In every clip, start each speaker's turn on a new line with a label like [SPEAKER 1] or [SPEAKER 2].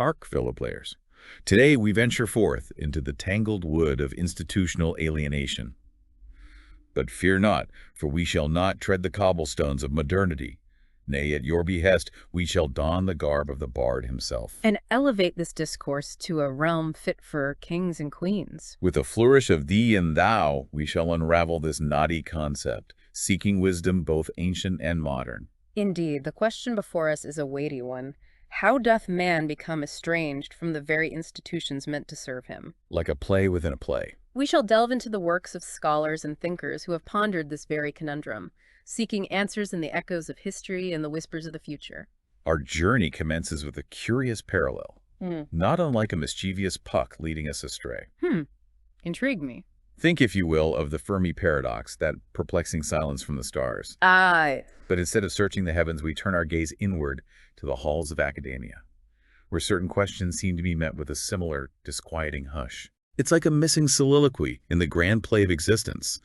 [SPEAKER 1] Hark, fellow players. Today we venture forth into the tangled wood of institutional alienation. But fear not, for we shall not tread the cobblestones of modernity. Nay, at your behest, we shall don the garb of the bard himself.
[SPEAKER 2] And elevate this discourse to a realm fit for kings and queens.
[SPEAKER 1] With a flourish of thee and thou, we shall unravel this knotty concept, seeking wisdom both ancient and modern.
[SPEAKER 2] Indeed, the question before us is a weighty one. How doth man become estranged from the very institutions meant to serve him?
[SPEAKER 1] Like a play within a play.
[SPEAKER 2] We shall delve into the works of scholars and thinkers who have pondered this very conundrum, seeking answers in the echoes of history and the whispers of the future.
[SPEAKER 1] Our journey commences with a curious parallel, not unlike a mischievous puck leading us astray.
[SPEAKER 2] Intrigue me.
[SPEAKER 1] Think, if you will, of the Fermi paradox, that perplexing silence from the stars.
[SPEAKER 2] Aye.
[SPEAKER 1] But instead of searching the heavens, we turn our gaze inward to the halls of academia, where certain questions seem to be met with a similar, disquieting hush. It's like a missing soliloquy in the grand play of existence,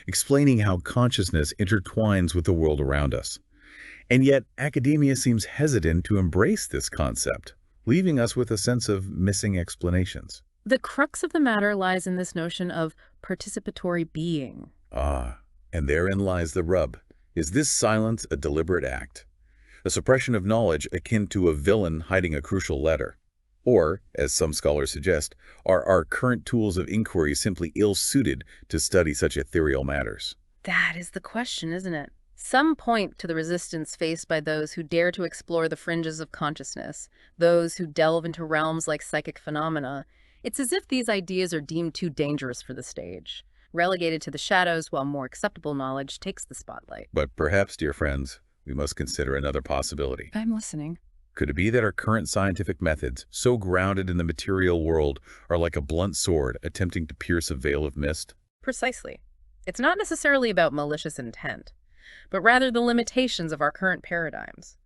[SPEAKER 1] explaining how consciousness intertwines with the world around us. And yet, academia seems hesitant to embrace this concept, leaving us with a sense of missing explanations.
[SPEAKER 2] The crux of the matter lies in this notion of participatory being.
[SPEAKER 1] And therein lies the rub. Is this silence a deliberate act? A suppression of knowledge akin to a villain hiding a crucial letter? Or, as some scholars suggest, are our current tools of inquiry simply ill-suited to study such ethereal matters?
[SPEAKER 2] That is the question, isn't it? Some point to the resistance faced by those who dare to explore the fringes of consciousness, those who delve into realms like psychic phenomena. It's as if these ideas are deemed too dangerous for the stage, relegated to the shadows while more acceptable knowledge takes the spotlight.
[SPEAKER 1] But perhaps, dear friends, we must consider another possibility.
[SPEAKER 2] I'm listening.
[SPEAKER 1] Could it be that our current scientific methods, so grounded in the material world, are like a blunt sword attempting to pierce a veil of mist?
[SPEAKER 2] Precisely. It's not necessarily about malicious intent, but rather the limitations of our current paradigms.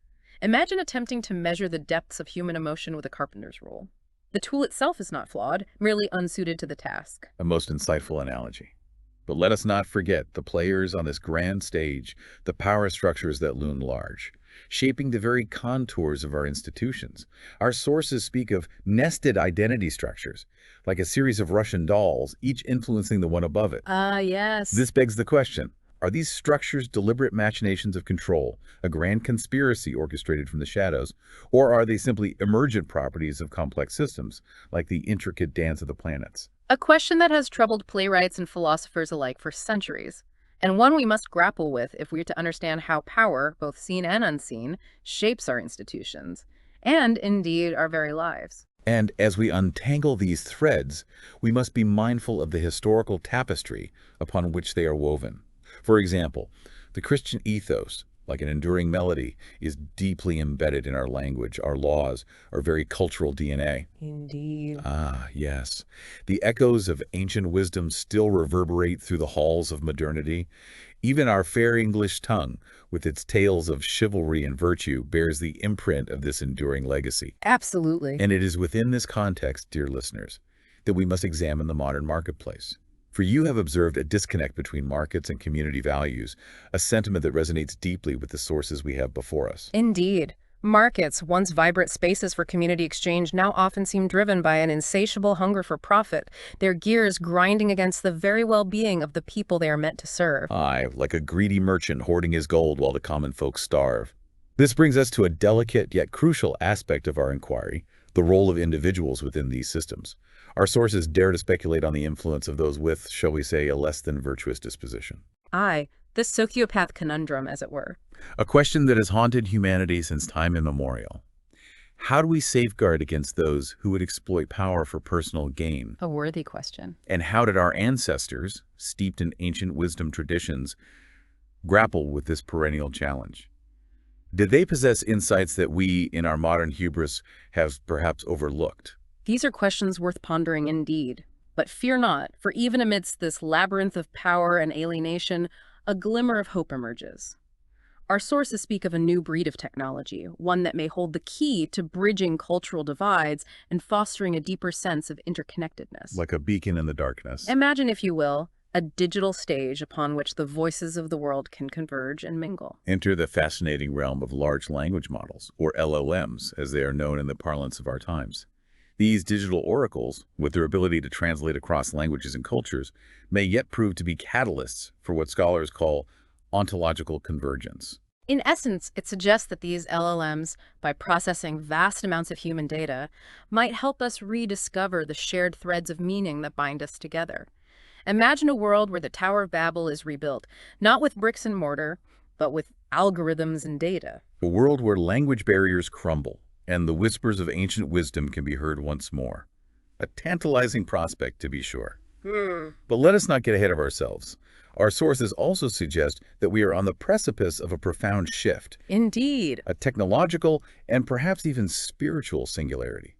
[SPEAKER 2] Imagine attempting to measure the depths of human emotion with a carpenter's rule. The tool itself is not flawed, merely unsuited to the task.
[SPEAKER 1] A most insightful analogy. But let us not forget the players on this grand stage, the power structures that loom large, shaping the very contours of our institutions. Our sources speak of nested identity structures, like a series of Russian dolls, each influencing the one above it.
[SPEAKER 2] Yes.
[SPEAKER 1] This begs the question, are these structures deliberate machinations of control, a grand conspiracy orchestrated from the shadows, or are they simply emergent properties of complex systems, like the intricate dance of the planets?
[SPEAKER 2] A question that has troubled playwrights and philosophers alike for centuries, and one we must grapple with if we're to understand how power, both seen and unseen, shapes our institutions, and indeed our very lives.
[SPEAKER 1] And as we untangle these threads, we must be mindful of the historical tapestry upon which they are woven. For example, the Christian ethos, like an enduring melody, is deeply embedded in our language, our laws, our very cultural DNA.
[SPEAKER 2] Indeed.
[SPEAKER 1] Yes. The echoes of ancient wisdom still reverberate through the halls of modernity. Even our fair English tongue, with its tales of chivalry and virtue, bears the imprint of this enduring legacy.
[SPEAKER 2] Absolutely.
[SPEAKER 1] And it is within this context, dear listeners, that we must examine the modern marketplace. For you have observed a disconnect between markets and community values, a sentiment that resonates deeply with the sources we have before us.
[SPEAKER 2] Indeed. Markets, once vibrant spaces for community exchange, now often seem driven by an insatiable hunger for profit, their gears grinding against the very well-being of the people they are meant to serve.
[SPEAKER 1] Aye, like a greedy merchant hoarding his gold while the common folk starve. This brings us to a delicate yet crucial aspect of our inquiry, the role of individuals within these systems. Our sources dare to speculate on the influence of those with, shall we say, a less than virtuous disposition.
[SPEAKER 2] Aye, the sociopath conundrum, as it were.
[SPEAKER 1] A question that has haunted humanity since time immemorial. How do we safeguard against those who would exploit power for personal gain?
[SPEAKER 2] A worthy question.
[SPEAKER 1] And how did our ancestors, steeped in ancient wisdom traditions, grapple with this perennial challenge? Did they possess insights that we, in our modern hubris, have perhaps overlooked?
[SPEAKER 2] These are questions worth pondering indeed. But fear not, for even amidst this labyrinth of power and alienation, a glimmer of hope emerges. Our sources speak of a new breed of technology, one that may hold the key to bridging cultural divides and fostering a deeper sense of interconnectedness.
[SPEAKER 1] Like a beacon in the darkness.
[SPEAKER 2] Imagine, if you will, a digital stage upon which the voices of the world can converge and mingle.
[SPEAKER 1] Enter the fascinating realm of large language models, or LLMs, as they are known in the parlance of our times. These digital oracles, with their ability to translate across languages and cultures, may yet prove to be catalysts for what scholars call ontological convergence.
[SPEAKER 2] In essence, it suggests that these LLMs, by processing vast amounts of human data, might help us rediscover the shared threads of meaning that bind us together. Imagine a world where the Tower of Babel is rebuilt, not with bricks and mortar, but with algorithms and data.
[SPEAKER 1] A world where language barriers crumble and the whispers of ancient wisdom can be heard once more. A tantalizing prospect, to be sure. But let us not get ahead of ourselves. Our sources also suggest that we are on the precipice of a profound shift,
[SPEAKER 2] Indeed.
[SPEAKER 1] a technological and perhaps even spiritual singularity.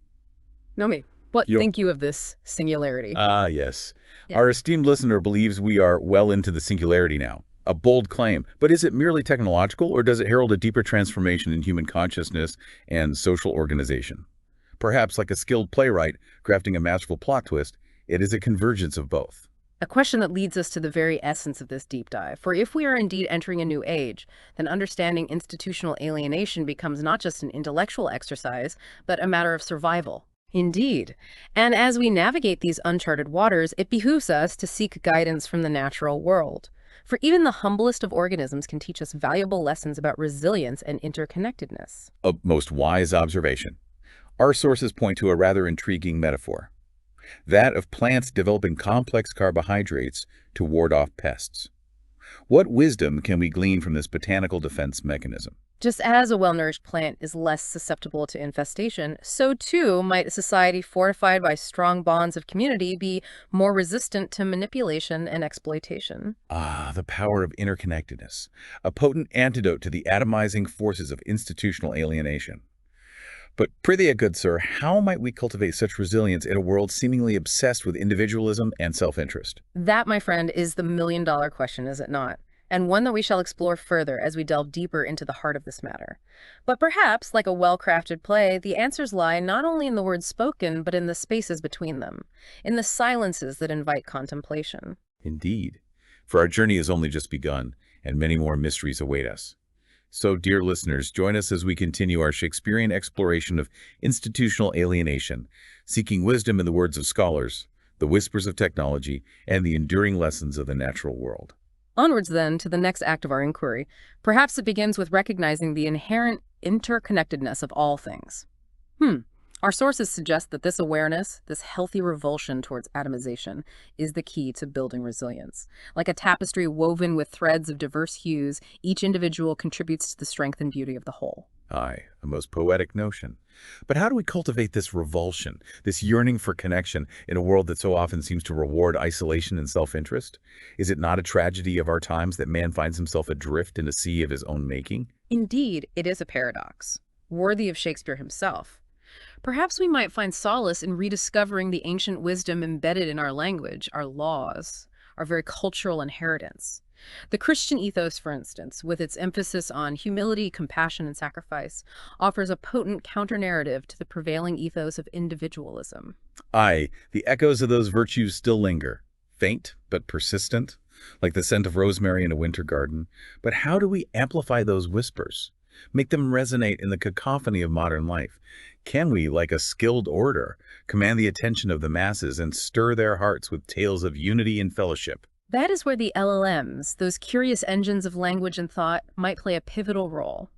[SPEAKER 2] Nomi, what
[SPEAKER 1] Yo-
[SPEAKER 2] think you of this singularity?
[SPEAKER 1] Ah, yes.
[SPEAKER 2] Yeah.
[SPEAKER 1] Our esteemed listener believes we are well into the singularity now. A bold claim, but is it merely technological, or does it herald a deeper transformation in human consciousness and social organization? Perhaps like a skilled playwright crafting a masterful plot twist, it is a convergence of both.
[SPEAKER 2] A question that leads us to the very essence of this deep dive. For if we are indeed entering a new age, then understanding institutional alienation becomes not just an intellectual exercise, but a matter of survival. Indeed. And as we navigate these uncharted waters, it behooves us to seek guidance from the natural world. For even the humblest of organisms can teach us valuable lessons about resilience and interconnectedness.
[SPEAKER 1] A most wise observation. Our sources point to a rather intriguing metaphor. That of plants developing complex carbohydrates to ward off pests. What wisdom can we glean from this botanical defense mechanism?
[SPEAKER 2] Just as a well-nourished plant is less susceptible to infestation, so too might a society fortified by strong bonds of community be more resistant to manipulation and exploitation.
[SPEAKER 1] Ah, the power of interconnectedness, a potent antidote to the atomizing forces of institutional alienation. But prithee, good sir, how might we cultivate such resilience in a world seemingly obsessed with individualism and self-interest?
[SPEAKER 2] That, my friend, is the million-dollar question, is it not? And one that we shall explore further as we delve deeper into the heart of this matter. But perhaps, like a well-crafted play, the answers lie not only in the words spoken, but in the spaces between them, in the silences that invite contemplation.
[SPEAKER 1] Indeed, for our journey has only just begun, and many more mysteries await us. So, dear listeners, join us as we continue our Shakespearean exploration of institutional alienation, seeking wisdom in the words of scholars, the whispers of technology, and the enduring lessons of the natural world.
[SPEAKER 2] Onwards, then, to the next act of our inquiry. Perhaps it begins with recognizing the inherent interconnectedness of all things. Our sources suggest that this awareness, this healthy revulsion towards atomization, is the key to building resilience. Like a tapestry woven with threads of diverse hues, each individual contributes to the strength and beauty of the whole.
[SPEAKER 1] Aye, a most poetic notion. But how do we cultivate this revulsion, this yearning for connection in a world that so often seems to reward isolation and self-interest? Is it not a tragedy of our times that man finds himself adrift in a sea of his own making?
[SPEAKER 2] Indeed, it is a paradox, worthy of Shakespeare himself. Perhaps we might find solace in rediscovering the ancient wisdom embedded in our language, our laws, our very cultural inheritance. The Christian ethos, for instance, with its emphasis on humility, compassion, and sacrifice, offers a potent counter-narrative to the prevailing ethos of individualism.
[SPEAKER 1] Aye, the echoes of those virtues still linger, faint but persistent, like the scent of rosemary in a winter garden. But how do we amplify those whispers, make them resonate in the cacophony of modern life? Can we, like a skilled orator, command the attention of the masses and stir their hearts with tales of unity and fellowship?
[SPEAKER 2] That is where the LLMs, those curious engines of language and thought, might play a pivotal role.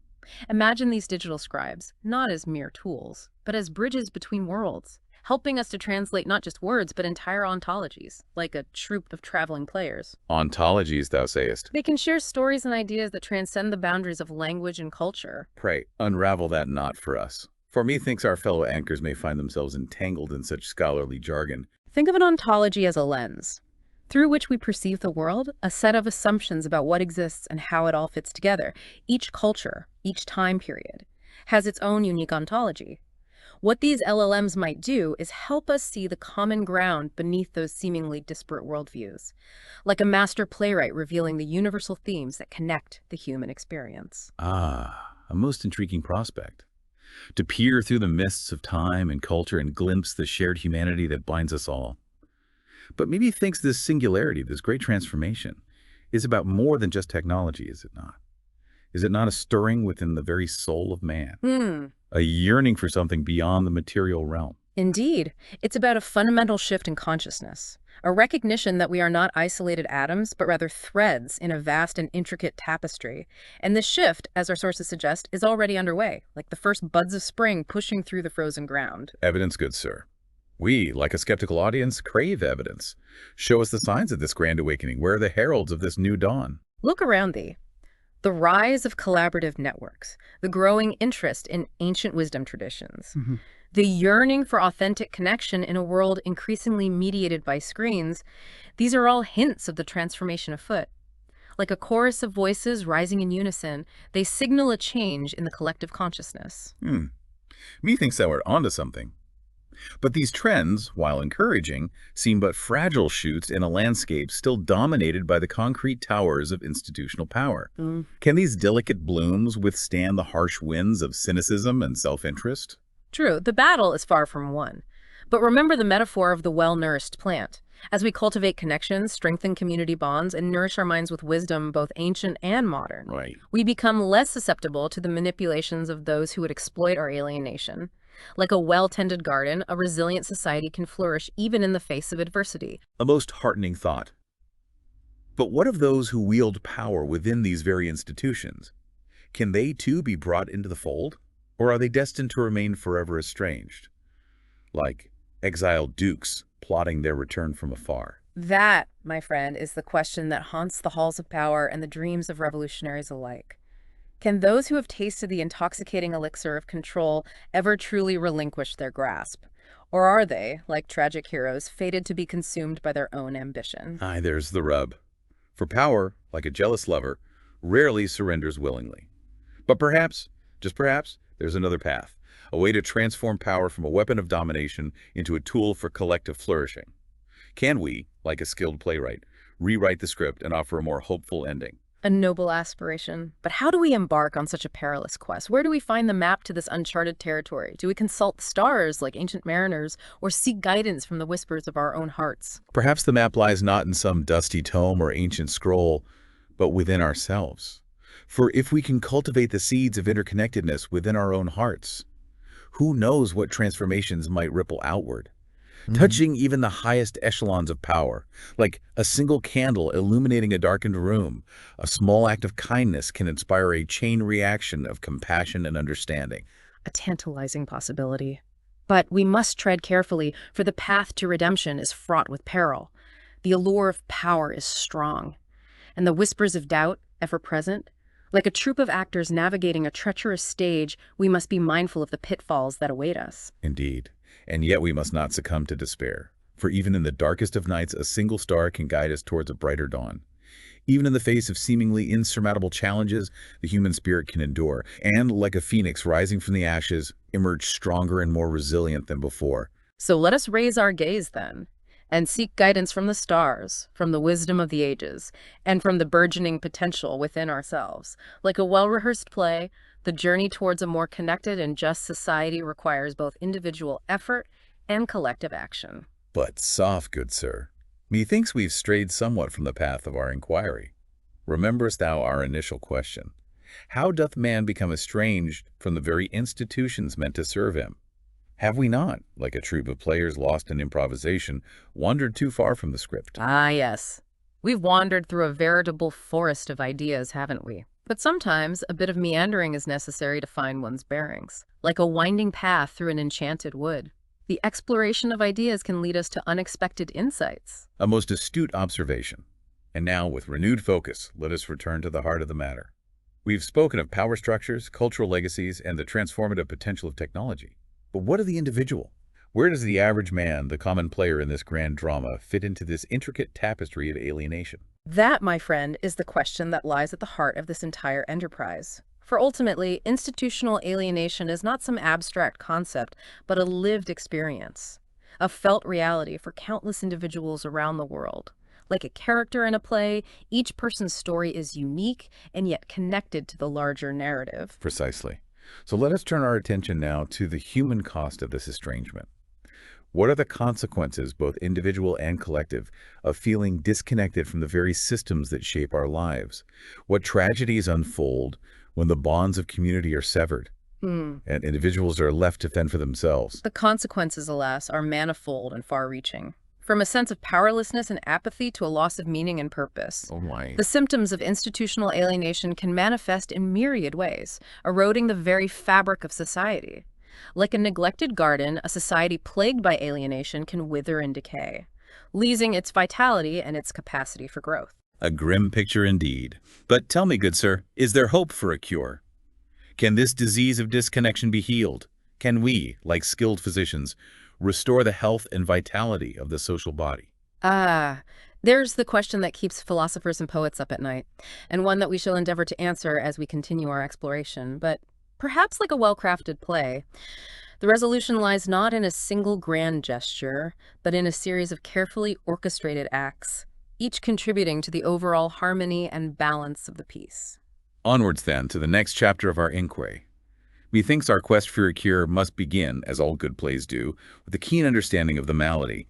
[SPEAKER 2] Imagine these digital scribes, not as mere tools, but as bridges between worlds, helping us to translate not just words, but entire ontologies, like a troupe of traveling players.
[SPEAKER 1] Ontologies, thou sayest.
[SPEAKER 2] They can share stories and ideas that transcend the boundaries of language and culture.
[SPEAKER 1] Pray, unravel that knot for us. For methinks our fellow anchors may find themselves entangled in such scholarly jargon.
[SPEAKER 2] Think of an ontology as a lens, through which we perceive the world, a set of assumptions about what exists and how it all fits together. Each culture, each time period, has its own unique ontology. What these LLMs might do is help us see the common ground beneath those seemingly disparate worldviews, like a master playwright revealing the universal themes that connect the human experience.
[SPEAKER 1] Ah, a most intriguing prospect. To peer through the mists of time and culture and glimpse the shared humanity that binds us all. But maybe he thinks this singularity, this great transformation, is about more than just technology, is it not? Is it not a stirring within the very soul of man?
[SPEAKER 2] Hmm.
[SPEAKER 1] A yearning for something beyond the material realm?
[SPEAKER 2] Indeed, it's about a fundamental shift in consciousness, a recognition that we are not isolated atoms, but rather threads in a vast and intricate tapestry. And this shift, as our sources suggest, is already underway, like the first buds of spring pushing through the frozen ground.
[SPEAKER 1] Evidence, good sir. We, like a skeptical audience, crave evidence. Show us the signs of this grand awakening. Where are the heralds of this new dawn?
[SPEAKER 2] Look around thee. The rise of collaborative networks, the growing interest in ancient wisdom traditions, the yearning for authentic connection in a world increasingly mediated by screens, these are all hints of the transformation afoot. Like a chorus of voices rising in unison, they signal a change in the collective consciousness.
[SPEAKER 1] Methinks thou art onto something. But these trends, while encouraging, seem but fragile shoots in a landscape still dominated by the concrete towers of institutional power. Can these delicate blooms withstand the harsh winds of cynicism and self-interest?
[SPEAKER 2] True, the battle is far from won. But remember the metaphor of the well-nourished plant. As we cultivate connections, strengthen community bonds, and nourish our minds with wisdom, both ancient and modern,
[SPEAKER 1] Right.
[SPEAKER 2] we become less susceptible to the manipulations of those who would exploit our alienation. Like a well-tended garden, a resilient society can flourish even in the face of adversity.
[SPEAKER 1] A most heartening thought. But what of those who wield power within these very institutions? Can they too be brought into the fold? Or are they destined to remain forever estranged? Like exiled dukes plotting their return from afar.
[SPEAKER 2] That, my friend, is the question that haunts the halls of power and the dreams of revolutionaries alike. Can those who have tasted the intoxicating elixir of control ever truly relinquish their grasp? Or are they, like tragic heroes, fated to be consumed by their own ambition?
[SPEAKER 1] Aye, there's the rub. For power, like a jealous lover, rarely surrenders willingly. But perhaps, just perhaps, there's another path, a way to transform power from a weapon of domination into a tool for collective flourishing. Can we, like a skilled playwright, rewrite the script and offer a more hopeful ending?
[SPEAKER 2] A noble aspiration. But how do we embark on such a perilous quest? Where do we find the map to this uncharted territory? Do we consult the stars like ancient mariners, or seek guidance from the whispers of our own hearts?
[SPEAKER 1] Perhaps the map lies not in some dusty tome or ancient scroll, but within ourselves. For if we can cultivate the seeds of interconnectedness within our own hearts, who knows what transformations might ripple outward, touching even the highest echelons of power. Like a single candle illuminating a darkened room, a small act of kindness can inspire a chain reaction of compassion and understanding.
[SPEAKER 2] A tantalizing possibility. But we must tread carefully, for the path to redemption is fraught with peril. The allure of power is strong, and the whispers of doubt, ever present. Like a troupe of actors navigating a treacherous stage, we must be mindful of the pitfalls that await us.
[SPEAKER 1] Indeed. And yet we must not succumb to despair. For even in the darkest of nights, a single star can guide us towards a brighter dawn. Even in the face of seemingly insurmountable challenges, the human spirit can endure, and like a phoenix rising from the ashes, emerge stronger and more resilient than before.
[SPEAKER 2] So let us raise our gaze then, and seek guidance from the stars, from the wisdom of the ages, and from the burgeoning potential within ourselves. Like a well-rehearsed play, the journey towards a more connected and just society requires both individual effort and collective action.
[SPEAKER 1] But soft, good sir. Methinks we've strayed somewhat from the path of our inquiry. Rememberest thou our initial question? How doth man become estranged from the very institutions meant to serve him? Have we not, like a troupe of players lost in improvisation, wandered too far from the script?
[SPEAKER 2] Ah, yes. We've wandered through a veritable forest of ideas, haven't we? But sometimes a bit of meandering is necessary to find one's bearings, like a winding path through an enchanted wood. The exploration of ideas can lead us to unexpected insights.
[SPEAKER 1] A most astute observation. And now, with renewed focus, let us return to the heart of the matter. We've spoken of power structures, cultural legacies, and the transformative potential of technology. But what of the individual? Where does the average man, the common player in this grand drama, fit into this intricate tapestry of alienation?
[SPEAKER 2] That, my friend, is the question that lies at the heart of this entire enterprise. For ultimately, institutional alienation is not some abstract concept, but a lived experience, a felt reality for countless individuals around the world. Like a character in a play, each person's story is unique and yet connected to the larger narrative.
[SPEAKER 1] Precisely. So let us turn our attention now to the human cost of this estrangement. What are the consequences, both individual and collective, of feeling disconnected from the very systems that shape our lives? What tragedies unfold when the bonds of community are severed
[SPEAKER 2] Hmm.
[SPEAKER 1] and individuals are left to fend for themselves?
[SPEAKER 2] The consequences, alas, are manifold and far-reaching. From a sense of powerlessness and apathy to a loss of meaning and purpose.
[SPEAKER 1] Oh my.
[SPEAKER 2] The symptoms of institutional alienation can manifest in myriad ways, eroding the very fabric of society. Like a neglected garden, a society plagued by alienation can wither and decay, losing its vitality and its capacity for growth.
[SPEAKER 1] A grim picture indeed. But tell me, good sir, is there hope for a cure? Can this disease of disconnection be healed? Can we, like skilled physicians, restore the health and vitality of the social body?
[SPEAKER 2] Ah, there's the question that keeps philosophers and poets up at night, and one that we shall endeavor to answer as we continue our exploration. But perhaps like a well-crafted play, the resolution lies not in a single grand gesture, but in a series of carefully orchestrated acts, each contributing to the overall harmony and balance of the piece.
[SPEAKER 1] Onwards, then, to the next chapter of our inquiry. Methinks our quest for a cure must begin, as all good plays do, with a keen understanding of the malady.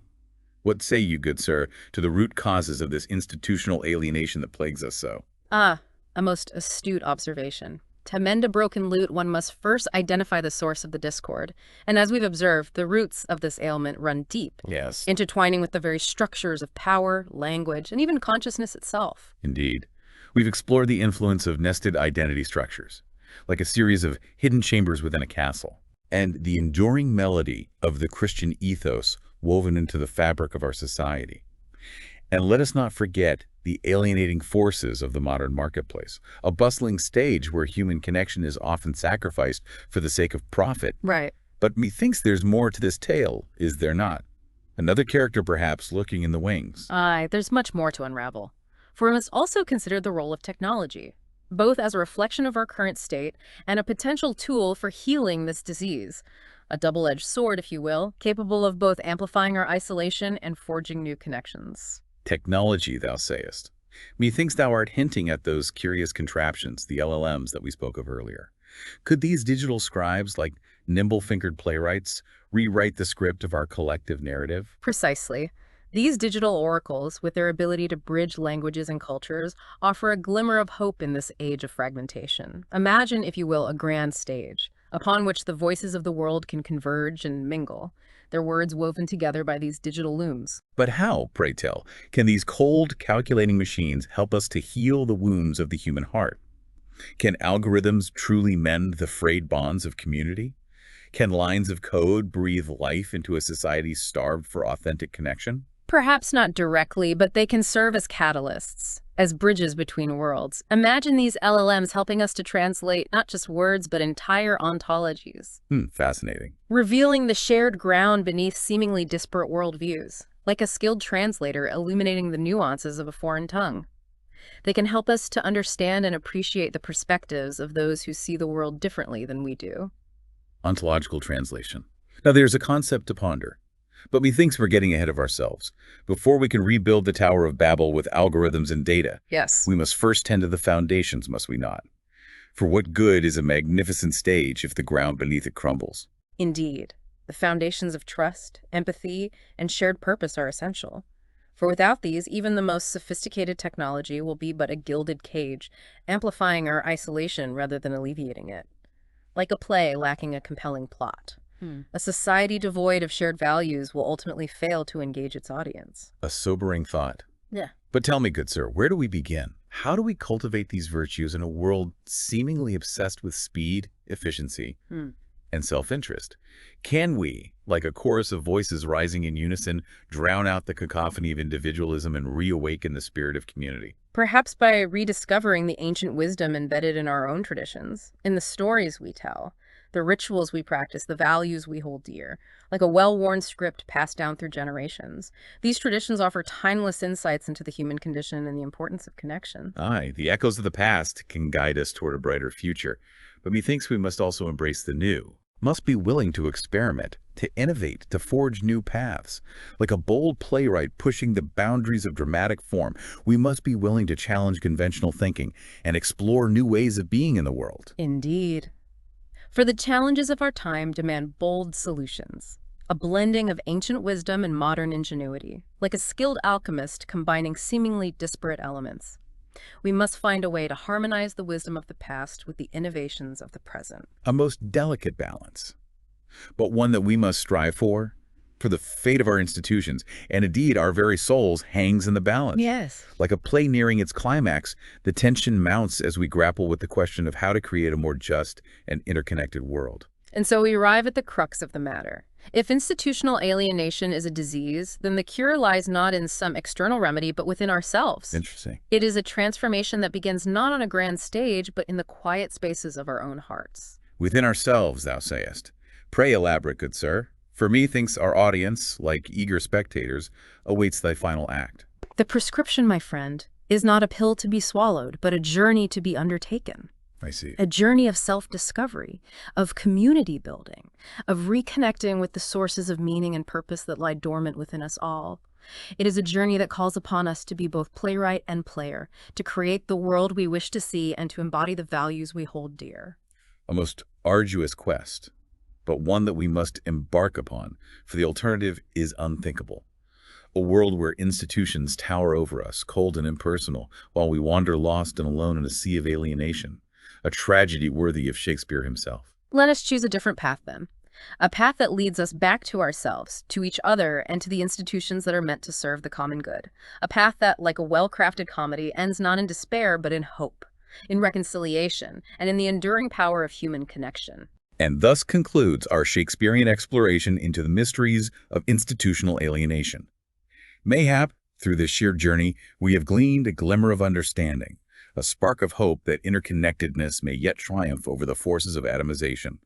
[SPEAKER 1] What say you, good sir, to the root causes of this institutional alienation that plagues us so?
[SPEAKER 2] Ah, a most astute observation. To mend a broken lute, one must first identify the source of the discord. And as we've observed, the roots of this ailment run deep,
[SPEAKER 1] Yes.
[SPEAKER 2] intertwining with the very structures of power, language, and even consciousness itself.
[SPEAKER 1] Indeed. We've explored the influence of nested identity structures, like a series of hidden chambers within a castle, and the enduring melody of the Christian ethos woven into the fabric of our society. And let us not forget the alienating forces of the modern marketplace, a bustling stage where human connection is often sacrificed for the sake of profit.
[SPEAKER 2] Right.
[SPEAKER 1] But methinks there's more to this tale, is there not? Another character perhaps lurking in the wings.
[SPEAKER 2] Aye, there's much more to unravel. For we must also consider the role of technology, both as a reflection of our current state and a potential tool for healing this disease. A double-edged sword, if you will, capable of both amplifying our isolation and forging new connections.
[SPEAKER 1] Technology, thou sayest. Methinks thou art hinting at those curious contraptions, the LLMs that we spoke of earlier. Could these digital scribes, like nimble-fingered playwrights, rewrite the script of our collective narrative?
[SPEAKER 2] Precisely. These digital oracles, with their ability to bridge languages and cultures, offer a glimmer of hope in this age of fragmentation. Imagine, if you will, a grand stage, upon which the voices of the world can converge and mingle, their words woven together by these digital looms.
[SPEAKER 1] But how, pray tell, can these cold, calculating machines help us to heal the wounds of the human heart? Can algorithms truly mend the frayed bonds of community? Can lines of code breathe life into a society starved for authentic connection?
[SPEAKER 2] Perhaps not directly, but they can serve as catalysts, as bridges between worlds. Imagine these LLMs helping us to translate not just words, but entire ontologies.
[SPEAKER 1] Fascinating.
[SPEAKER 2] Revealing the shared ground beneath seemingly disparate worldviews, like a skilled translator illuminating the nuances of a foreign tongue. They can help us to understand and appreciate the perspectives of those who see the world differently than we do.
[SPEAKER 1] Ontological translation. Now there's a concept to ponder. But methinks we're getting ahead of ourselves. Before we can rebuild the Tower of Babel with algorithms and data,
[SPEAKER 2] Yes.
[SPEAKER 1] we must first tend to the foundations, must we not? For what good is a magnificent stage if the ground beneath it crumbles?
[SPEAKER 2] Indeed. The foundations of trust, empathy, and shared purpose are essential. For without these, even the most sophisticated technology will be but a gilded cage, amplifying our isolation rather than alleviating it. Like a play lacking a compelling plot. A society devoid of shared values will ultimately fail to engage its audience.
[SPEAKER 1] A sobering thought.
[SPEAKER 2] Yeah.
[SPEAKER 1] But tell me, good sir, where do we begin? How do we cultivate these virtues in a world seemingly obsessed with speed, efficiency, and self-interest? Can we, like a chorus of voices rising in unison, drown out the cacophony of individualism and reawaken the spirit of community?
[SPEAKER 2] Perhaps by rediscovering the ancient wisdom embedded in our own traditions, in the stories we tell, the rituals we practice, the values we hold dear, like a well-worn script passed down through generations. These traditions offer timeless insights into the human condition and the importance of connection.
[SPEAKER 1] Aye, the echoes of the past can guide us toward a brighter future, but methinks we must also embrace the new. Must be willing to experiment, to innovate, to forge new paths. Like a bold playwright pushing the boundaries of dramatic form, we must be willing to challenge conventional thinking and explore new ways of being in the world.
[SPEAKER 2] Indeed. For the challenges of our time demand bold solutions. a blending of ancient wisdom and modern ingenuity, like a skilled alchemist combining seemingly disparate elements. We must find a way to harmonize the wisdom of the past with the innovations of the present.
[SPEAKER 1] A most delicate balance, but one that we must strive for the fate of our institutions, and indeed our very souls, hangs in the balance.
[SPEAKER 2] Yes.
[SPEAKER 1] Like a play nearing its climax, the tension mounts as we grapple with the question of how to create a more just and interconnected world.
[SPEAKER 2] And so we arrive at the crux of the matter. If institutional alienation is a disease, then the cure lies not in some external remedy, but within ourselves.
[SPEAKER 1] Interesting.
[SPEAKER 2] It is a transformation that begins not on a grand stage, but in the quiet spaces of our own hearts.
[SPEAKER 1] Within ourselves, thou sayest. Pray elaborate, good sir. For me, thinks our audience, like eager spectators, awaits thy final act.
[SPEAKER 2] The prescription, my friend, is not a pill to be swallowed, but a journey to be undertaken.
[SPEAKER 1] I see.
[SPEAKER 2] A journey of self-discovery, of community building, of reconnecting with the sources of meaning and purpose that lie dormant within us all. It is a journey that calls upon us to be both playwright and player, to create the world we wish to see and to embody the values we hold dear.
[SPEAKER 1] A most arduous quest, but one that we must embark upon, for the alternative is unthinkable. A world where institutions tower over us, cold and impersonal, while we wander lost and alone in a sea of alienation. A tragedy worthy of Shakespeare himself.
[SPEAKER 2] Let us choose a different path then. A path that leads us back to ourselves, to each other, and to the institutions that are meant to serve the common good. A path that, like a well-crafted comedy, ends not in despair, but in hope, in reconciliation, and in the enduring power of human connection.
[SPEAKER 1] And thus concludes our Shakespearean exploration into the mysteries of institutional alienation. Mayhap, through this sheer journey, we have gleaned a glimmer of understanding, a spark of hope that interconnectedness may yet triumph over the forces of atomization.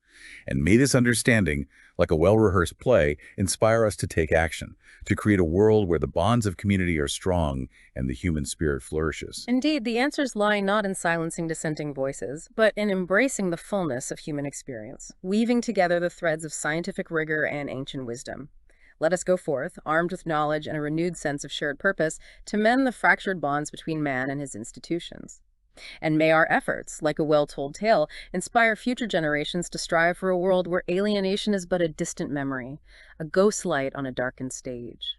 [SPEAKER 1] And may this understanding, like a well-rehearsed play, inspire us to take action, to create a world where the bonds of community are strong and the human spirit flourishes.
[SPEAKER 2] Indeed, the answers lie not in silencing dissenting voices, but in embracing the fullness of human experience, weaving together the threads of scientific rigor and ancient wisdom. Let us go forth, armed with knowledge and a renewed sense of shared purpose, to mend the fractured bonds between man and his institutions. And may our efforts, like a well-told tale, inspire future generations to strive for a world where alienation is but a distant memory, a ghost light on a darkened stage.